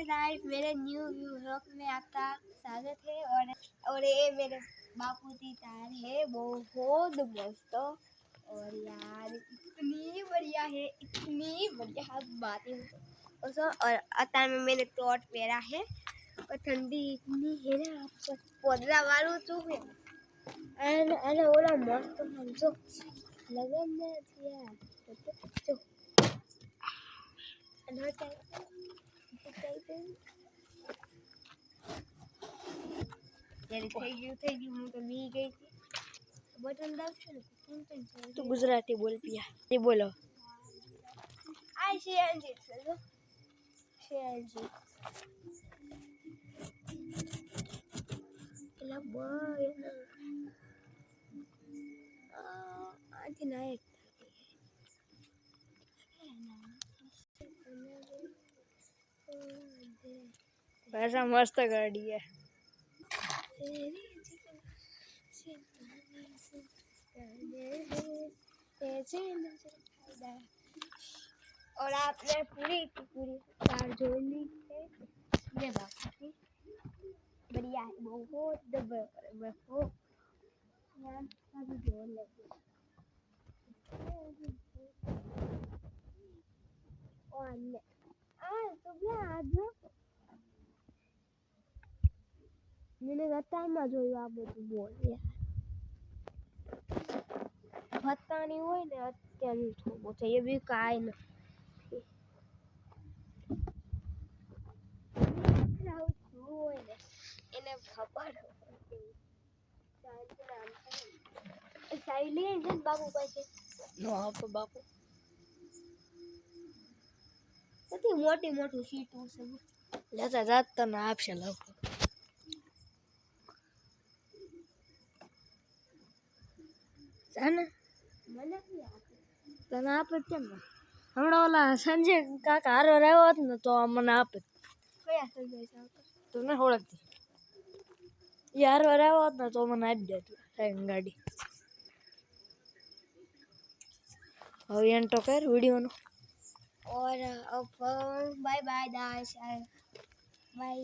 Guys, मेरे new vlog में आपका स्वागत है। और ये मेरे बापू की कार है, बहुत मस्त। और यार इतनी बढ़िया है, इतनी बढ़िया बातें। और अतार में मैंने टॉट पहरा है और ठंडी इतनी है ना, आपको पोदरा वालू चुप है। अरे ओला मस्त समझो लगन में थिया तो अंदर चाहिए यार થઈ ગયું હું તો બી ગઈ હતી બટન દાબશે ને તું ગુજરાતી બોલ પિયા એ બોલો આ સીએનજી છે જો સીએનજી એલા બોય આથી ના એક वैसा मस्त गाड़ी है। और आपने पूरी कार जोड़ी है ये बात की बढ़िया है बहुत बहुत यार अभी जोड़ लगे और तो क्या आज मैंने बताया ना जो आप બધું બોલ યાર ભત્તાની હોય ને અત્યારે થોડો છે એ બી કાઈ નથી રાવ હોય ને એને ખબર સાઈલી છે બાપુ પાસે નો આપો બાપુ કેટલી મોટી મોટી સીટો છે લેતા જાત તને આપશે લોકો જાને મને તને આપે કેમ હમણાં ઓલા સંજય કાકા હારો રહ્યો હોત ને તો મને આપે કયા સંજય કાકા તને ઓળખતી એ હારો રહ્યો હોત ને તો મને આપી દેત ગાડી હવે એન તો કર વિડીયોનો और अब बाय बाय गाइस बाय